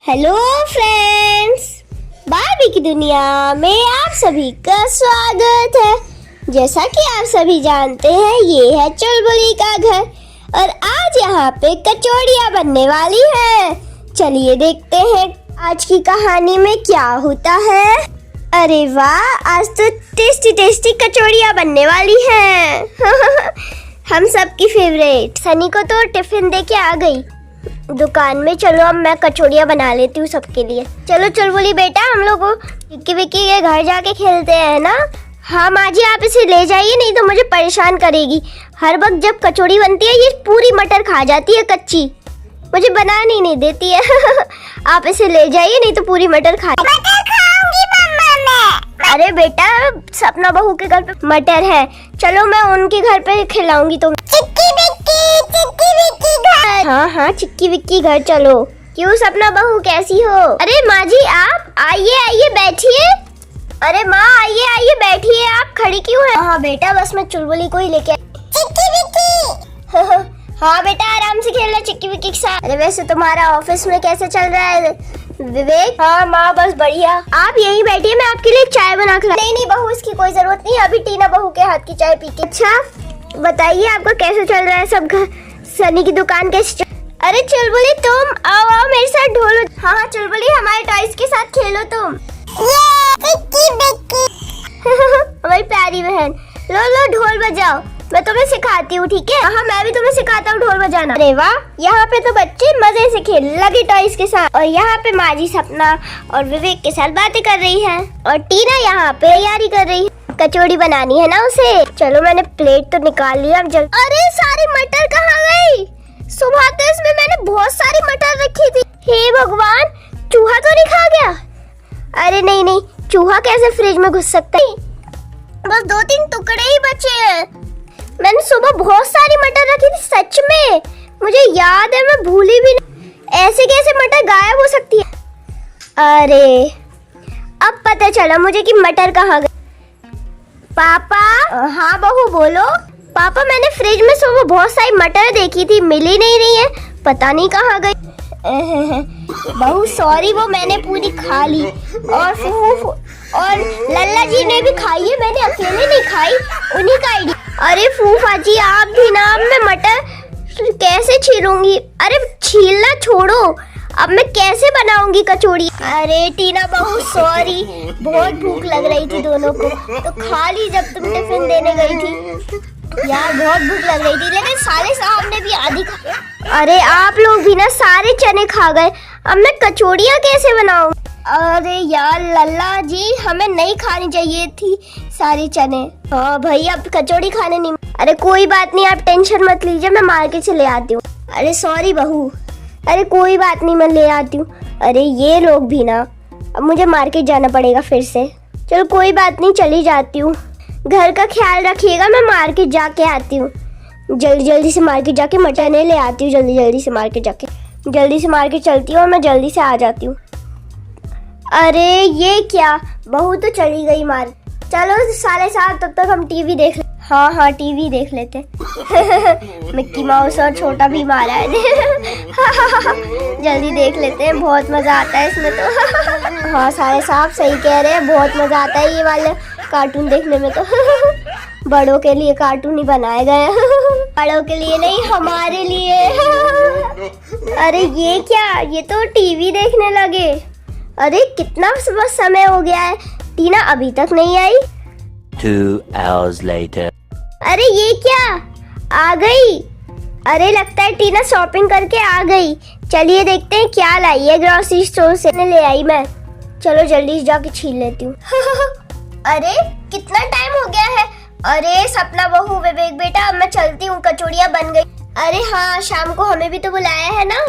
Hello friends, Barbie की दुनिया में आप सभी का स्वागत है। जैसा कि आप सभी जानते हैं, ये है चुलबुली का घर और आज यहाँ पे कचौड़ियाँ बनने वाली हैं। चलिए देखते हैं आज की कहानी में क्या होता है। अरे वाह, आज तो टेस्टी टेस्टी कचौड़ियाँ बनने वाली हैं। हम सबकी फेवरेट। सनी को तो टिफिन दे के आ गई दुकान में। चलो अब मैं कचौड़ियाँ बना लेती हूँ सबके लिए। चलो चुलबुली बेटा, हम लोग विक्की विक्की के घर जाके खेलते हैं ना। हाँ माँ जी, आप इसे ले जाइए, नहीं तो मुझे परेशान करेगी। हर वक्त जब कचौड़ी बनती है ये पूरी मटर खा जाती है कच्ची, मुझे बनानी नहीं देती है। आप इसे ले जाइए, नहीं तो पूरी मटर खाऊंगी मम्मा मैं। अरे बेटा, सपना बहू के घर पे मटर है, चलो मैं उनके घर पे खिलाऊंगी तुम। चिक्की विक्की घर। हाँ चिक्की विक्की घर चलो। क्यों सपना बहू, कैसी हो? अरे माँ जी, आप आइए बैठिए। अरे माँ आइए बैठिए, आप खड़ी क्यों हैं? हाँ बेटा, बस मैं चुलबुली को ही लेके चिक्की विक्की। हाँ बेटा, आराम से खेलना चिक्की विक्की के साथ। अरे वैसे तुम्हारा ऑफिस में कैसे चल रहा है विवेक? हाँ माँ, बस बढ़िया। आप यहीं बैठिए, मैं आपके लिए चाय बना कर। नहीं बहू, इसकी कोई जरूरत नहीं, अभी टीना बहू के हाथ की चाय पी के। अच्छा बताइए, आपका कैसे चल रहा है सब घर? सनी की दुकान कैसे? अरे चुलबुली, तुम आओ मेरे साथ ढोलो। हाँ चुलबुली, हमारे टॉयज के साथ खेलो तुम। हमारी प्यारी बहन, लो ढोल बजाओ, मैं तुम्हें सिखाती हूँ, ठीक है? हाँ मैं भी तुम्हें सिखाता हूँ ढोल बजाना। अरे वाह, यहाँ पे तो बच्चे मजे से खेल लगे टॉयज के साथ, और यहाँ पे माँ जी सपना और विवेक के साथ बातें कर रही है, और टीना यहाँ पे तैयारी कर रही है। कचौड़ी बनानी है ना उसे। चलो मैंने प्लेट तो निकाल लिया, अब जल्दी। अरे सारी मटर कहाँ गई? सुबह तो इसमें मैंने बहुत सारी मटर रखी थी। हे भगवान, चूहा तो नहीं खा गया? अरे नहीं, चूहा कैसे फ्रिज में घुस सकता है? बस 2-3 टुकड़े ही बचे हैं। मैंने सुबह बहुत सारी मटर रखी थी, सच में मुझे याद है, मैं भूली भी नहीं। ऐसे कैसे मटर गायब हो सकती है? अरे अब पता चला मुझे कि मटर कहाँ गई। पापा। हाँ बहू बोलो। पापा, मैंने फ्रिज में सुबह बहुत सारी मटर देखी थी, मिली नहीं रही है, पता नहीं कहाँ गई। बहू सॉरी, वो मैंने पूरी खा ली, और लल्ला जी ने भी खाई है, मैंने अकेले नहीं खाई, उन्हीं का आईडी। अरे फूफा जी, आप भी ना, मैं मटर कैसे छीलूंगी? अरे छीलना छोड़ो, अब मैं कैसे बनाऊंगी कचौड़ी? अरे टीना बहू सॉरी, बहुत भूख लग रही थी दोनों को, तो खा ली जब तुम टिफिन देने गई थी। यार बहुत भूख लग रही थी, लेकिन साले साहब ने भी आधी खा। अरे आप लोग भी ना सारे चने खा गए, अब मैं कचौड़ियाँ कैसे बनाऊं? अरे यार लल्ला जी, हमें नहीं खानी चाहिए थी सारे चने। हाँ भाई, अब कचौड़ी खाने नहीं। अरे कोई बात नहीं, आप टेंशन मत लीजिए, मैं मार्केट से ले आती हूँ। अरे सॉरी बहू, अरे कोई बात नहीं, मैं ले आती हूँ। अरे ये लोग भी ना, अब मुझे मार्केट जाना पड़ेगा फिर से। चलो कोई बात नहीं, चली जाती हूँ। घर का ख्याल रखिएगा, मैं मार्केट जाके आती हूँ। जल्दी से मार्केट जाके मटने ले आती हूँ। जल्दी से मार्केट चलती हूँ और मैं जल्दी से आ जाती हूँ। अरे ये क्या, बहू तो चली गई मार्केट। चलो साले साहब, तब तक हम टीवी देख ले। हाँ टीवी देख लेते। मिक्की माउस और छोटा भी मारा है। जल्दी देख लेते हैं, बहुत मजा आता है इसमें तो। हाँ साले साहब सही कह रहे हैं, बहुत मजा आता है ये वाले कार्टून देखने में तो। बड़ों के लिए कार्टून ही बनाए गए हैं, बड़ों के लिए नहीं, हमारे लिए। अरे ये क्या, ये तो टीवी देखने लगे। अरे कितना समय हो गया है, टीना अभी तक नहीं आई। 2 hours later. अरे ये क्या, आ गई? अरे लगता है टीना शॉपिंग करके आ गई। चलिए देखते हैं क्या लाई है ग्रोसरी स्टोर से। ले आई मैं, चलो जल्दी जाके छील लेती हूँ। अरे कितना टाइम हो गया है? अरे सपना बहू, विवेक बेटा, अब मैं चलती हूँ, कचौड़ियाँ बन गई। अरे हाँ, शाम को हमें भी तो बुलाया है ना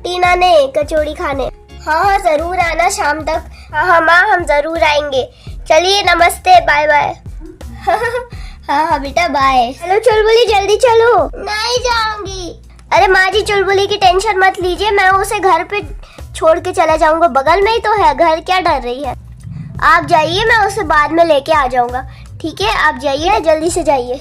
टीना ने कचौड़ी खाने। हाँ जरूर आना शाम तक। हाँ माँ, हम जरूर आएंगे। चलिए नमस्ते, बाय बाय। हाँ बेटा बाय। चलो चुलबुली जल्दी चलो। नहीं जाऊंगी। अरे माँ जी, चुलबुली की टेंशन मत लीजिए, मैं उसे घर पे छोड़ के चला जाऊंगा, बगल में ही तो है घर, क्या डर रही है? आप जाइए, मैं उसे बाद में लेके आ जाऊंगा, ठीक है? आप जाइए, जल्दी से जाइए।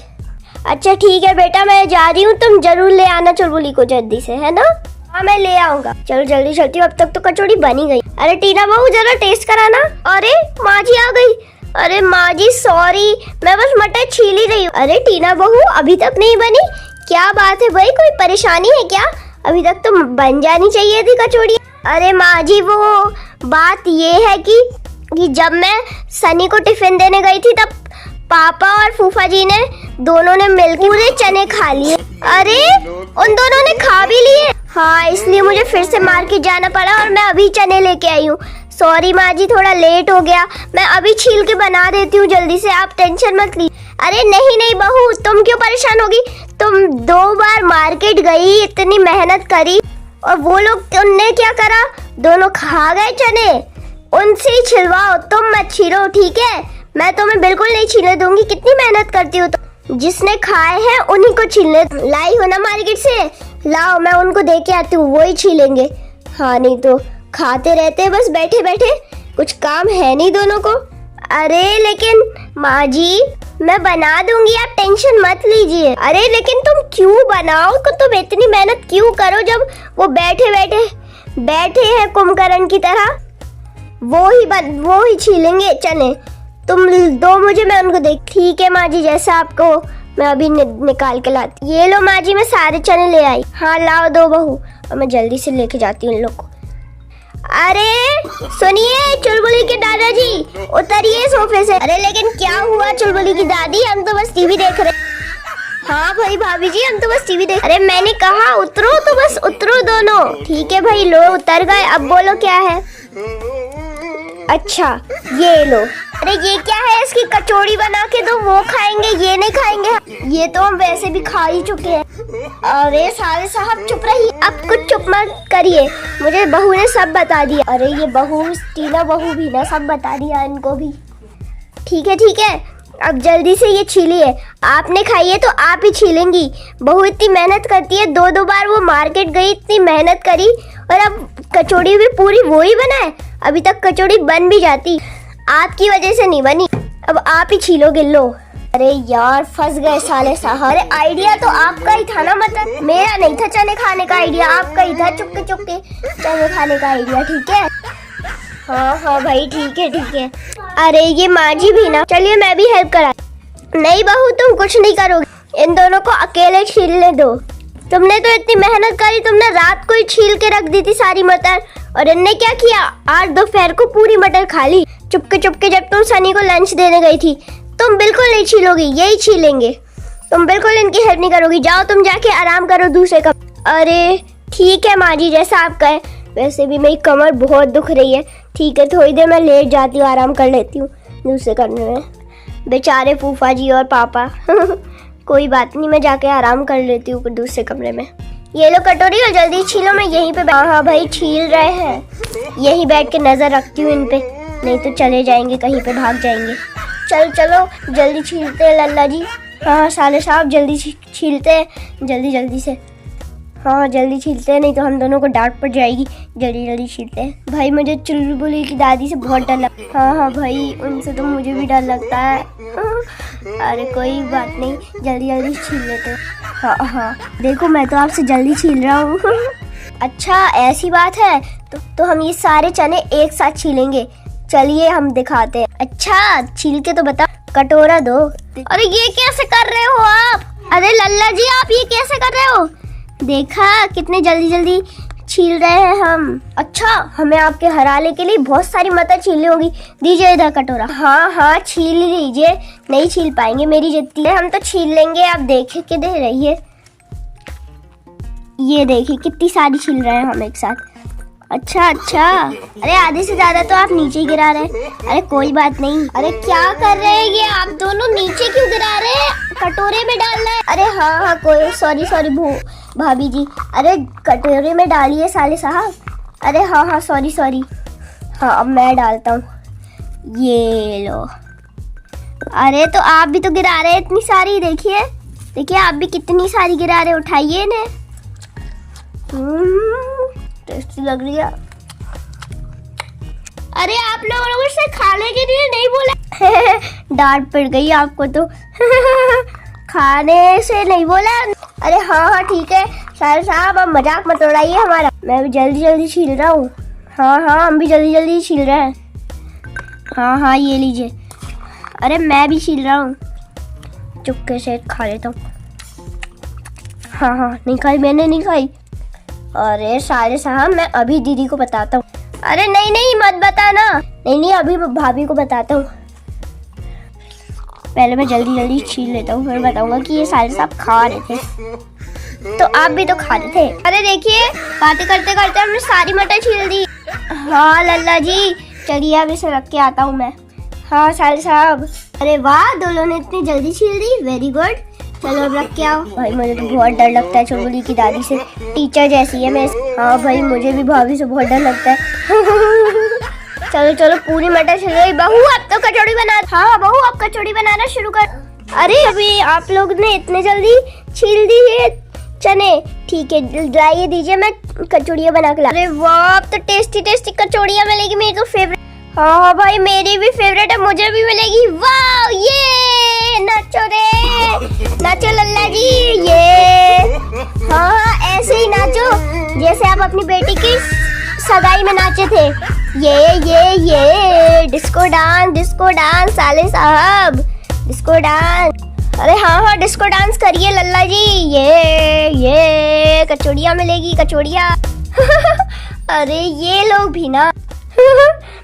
अच्छा ठीक है बेटा, मैं जा रही हूँ, तुम जरूर ले आना चुलबुली को जल्दी से, है ना? हाँ मैं ले आऊंगा। चलो जल्दी चलती हूँ, अब तक तो कचौड़ी बनी गई। अरे टीना बहू जरा टेस्ट कराना। अरे माँ जी आ गई। अरे माँ जी सॉरी, मैं बस मटर छील ही रही हूँ। अरे टीना बहू अभी तक नहीं बनी, क्या बात है भाई, कोई परेशानी है क्या? अभी तक तो बन जानी चाहिए थी कचौड़ी। अरे माँ जी वो बात ये है कि जब मैं सनी को टिफिन देने गई थी तब पापा और फूफा जी ने दोनों ने मिलकर पूरे चने खा लिए। अरे उन दोनों ने खा भी लिए। हाँ इसलिए मुझे फिर से मार्केट जाना पड़ा और मैं अभी चने लेके आई हूँ। सॉरी माँ जी थोड़ा लेट हो गया, मैं अभी छील के बना देती हूँ जल्दी से, आप टेंशन मत ली। अरे नहीं नहीं बहू तुम क्यों परेशान होगी, तुम 2 बार मार्केट गई, इतनी मेहनत करी और वो लोग उनने क्या करा, दोनों खा गए चने। उनसे ही छिलवाओ, तुम मत छीलो ठीक है, मैं तुम्हें बिल्कुल नहीं छीलने दूंगी, कितनी मेहनत करती हो तो। जिसने खाए हैं उन्हीं को छीलने लाई हो ना मार्केट से, लाओ मैं उनको दे के आती हूँ, वो ही छीलेंगे। हाँ नहीं तो खाते रहते बस बैठे बैठे, कुछ काम है नहीं दोनों को। अरे लेकिन माँ जी मैं बना दूंगी, आप टेंशन मत लीजिए। अरे लेकिन तुम क्यों बनाओ, तुम इतनी मेहनत क्यों करो जब वो बैठे हैं कुंभकर्ण की तरह, वो ही छीलेंगे चने, तुम दो मुझे, मैं उनको देख। ठीक है माँ जी जैसा आपको, मैं अभी निकाल के लाती। ये लो माँ जी मैं सारे चने ले आई। हाँ लाओ दो बहू, और मैं जल्दी से लेके जाती हूँ इन लोग को। अरे सुनिए चुलबुली के दादाजी, उतरिए सोफे से। अरे लेकिन क्या हुआ चुलबुली की दादी, हम तो बस टीवी देख रहे। हाँ भाई भाभी जी हम तो बस टीवी देख। अरे मैंने कहा उतरो तो बस उतरो दोनों। ठीक है भाई लो उतर गए, अब बोलो क्या है। अच्छा ये लो। अरे ये क्या है, इसकी कचौड़ी बना के दो, वो खाएंगे ये नहीं खाएंगे, ये तो हम वैसे भी खा ही चुके हैं। अरे साले साहब चुप रहिए, अब कुछ चुप मत करिए, मुझे बहू ने सब बता दिया। अरे ये बहू टीना बहू भी ना सब बता दिया इनको भी। ठीक है अब जल्दी से ये छीलिए, आपने खाई है तो आप ही छीलेंगी। बहू इतनी मेहनत करती है, 2 बार वो मार्केट गई, इतनी मेहनत करी और अब कचौड़ी भी पूरी वो ही बनाए। अभी तक कचौड़ी बन भी जाती, आपकी वजह से नहीं बनी, अब आप ही छीलोगे। लो अरे यार फंस गए साले साहब। अरे आइडिया तो आपका ही था ना, मतलब मेरा नहीं था चने खाने का आइडिया, आपका ही था चुपके चुपके चने खाने का आइडिया। ठीक है हाँ भाई ठीक है। अरे ये माँ जी भी ना, चलिए मैं भी हेल्प करा। नहीं बहू तुम कुछ नहीं करोगे, इन दोनों को अकेले छीलने दो। तुमने तो इतनी मेहनत करी, तुमने रात को ही छील के रख दी थी सारी मटर, और इनने क्या किया आज दोपहर को पूरी मटर खा ली चुपके जब तुम सनी को लंच देने गई थी। तुम बिल्कुल नहीं छीलोगी, यही छीलेंगे, तुम बिल्कुल इनकी हेल्प नहीं करोगी। जाओ तुम जाके आराम करो दूसरे कमरे। अरे ठीक है माँ जी जैसा आप कहें, वैसे भी मेरी कमर बहुत दुख रही है। ठीक है थोड़ी देर मैं लेट जाती हूँ, आराम कर लेती हूँ दूसरे कमरे में। बेचारे फूफा जी और पापा कोई बात नहीं, मैं जाके आराम कर लेती हूँ दूसरे कमरे में। ये लो कटोरी और जल्दी छीलो, मैं यहीं पे। हाँ भाई छील रहे हैं, यहीं बैठ के नजर रखती हूँ इन पे, नहीं तो चले जाएंगे कहीं पे, भाग जाएंगे। चलो जल्दी छीलते हैं लल्ला जी। हाँ साले साहब जल्दी छीलते हैं, जल्दी से। हाँ जल्दी छीलते हैं, नहीं तो हम दोनों को डांट पड़ जाएगी। जल्दी छीलते हैं। भाई मुझे चुलबुली की दादी से बहुत डर लगता है। हाँ भाई उनसे तो मुझे भी डर लगता है। अरे कोई बात नहीं, जल्दी छील लेते हैं। हाँ देखो मैं तो आपसे जल्दी छील रहा हूँ। अच्छा ऐसी बात है, तो हम ये सारे चने एक साथ छीलेंगे। चलिए हम दिखाते हैं। अच्छा छील के तो बता, कटोरा दो। अरे ये कैसे कर रहे हो आप? अरे लल्ला जी आप ये कैसे कर रहे हो? देखा कितने जल्दी छील रहे हैं हम। अच्छा हमें आपके हराने के लिए बहुत सारी मटर छीलनी होगी, दीजिए इधर कटोरा। हाँ छील लीजिए, नहीं छील पाएंगे मेरी जितनी है, हम तो छील लेंगे। आप देखे के दे रहिए, ये देखिए कितनी सारी छील रहे हैं हम एक साथ। अच्छा अरे आधे से ज्यादा तो आप नीचे ही गिरा रहे हैं। अरे कोई बात नहीं। अरे क्या कर रहे हैं ये आप दोनों, नीचे क्यों गिरा रहे हैं? कटोरे में डालना है। अरे हाँ कोई सॉरी भाभी जी, अरे कटोरे में डालिए साले साहब। अरे हाँ सॉरी। हाँ अब मैं डालता हूँ, ये लो। अरे तो आप भी तो गिरा रहे हैं इतनी सारी, देखिए आप भी कितनी सारी गिरा रहे, उठाइए इन्हें। टेस्टी लग रही है। अरे आप लोगों से खाने के लिए नहीं बोला? डांट पड़ गई आपको तो। खाने से नहीं बोला। अरे हाँ ठीक है, साहिल साहब अब मजाक मत उड़ाइए हमारा। मैं भी जल्दी जल्दी छील रहा हूँ। हाँ हाँ, हम भी जल्दी जल्दी छील रहे हैं। हाँ हाँ, ये लीजिए। अरे मैं भी छील रहा हूँ, चुपके से खा लेता हूँ। हाँ हाँ, नहीं खाई, मैंने नहीं खाई। अरे साहिल साहब, मैं अभी दीदी को बताता हूँ। अरे नहीं नहीं, मत बताना। नहीं नहीं, अभी भाभी को बताता हूँ। पहले मैं जल्दी जल्दी छील लेता हूँ, फिर बताऊंगा कि ये साहिल साहब खा रहे थे। तो आप भी तो खा रहे थे। अरे देखिए, बातें करते करते हमने सारी मटर छील दी। हाँ लल्ला जी, चलिए अब इसे रख के आता हूँ मैं। हाँ साहिल साहब। अरे वाह, दोनों ने इतनी जल्दी छील दी, वेरी गुड। चलो अब रख के आओ। भाई मुझे तो बहुत डर लगता है चुलबुली की दादी से, टीचर जैसी है मैं। हाँ भाई, मुझे भी भाभी से बहुत डर लगता है। चलो चलो, पूरी मटर छिल गई। बहू अब तो कचौड़ी बना। हाँ बहू, अब कचौड़ी बनाना शुरू कर। अरे अभी आप लोग ने इतने जल्दी छील दी है चने। ठीक है, लाइए दीजिए, मैं कचौड़ियाँ बना के ला। अरे वाह, अब तो टेस्टी टेस्टी कचौड़ियाँ मिलेगी। मेरी तो फेवरेट। हाँ हाँ भाई, मेरी भी फेवरेट है, मुझे भी मिलेगी। वाह, ये नाचो रे, नाचो लल्ला जी, ये। हाँ हाँ, ऐसे ही नाचो जैसे आप अपनी बेटी की सगाई में नाचे थे। ये डिस्को डांस साले साहब, डिस्को डांस। अरे हाँ हाँ, डिस्को डांस करिए लल्ला जी। ये कचौड़ियाँ मिलेगी, कचौड़ियाँ। अरे ये लोग भी ना।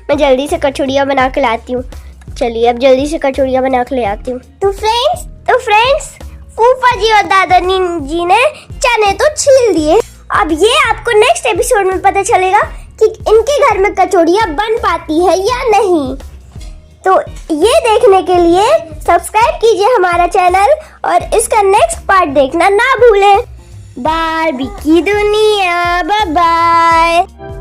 मैं जल्दी से कचौड़ियाँ बना के लाती हूँ। चलिए अब जल्दी से कचौड़ियाँ बना के ले आती हूँ। तो फ्रेंड्स, फूफा जी और दादा जी ने चने तो छील दिए। अब ये आपको नेक्स्ट एपिसोड में पता चलेगा कि इनके घर में कचौड़ियाँ बन पाती है या नहीं। तो ये देखने के लिए सब्सक्राइब कीजिए हमारा चैनल और इसका नेक्स्ट पार्ट देखना ना भूलें। बारबी की दुनिया, बाय बाय।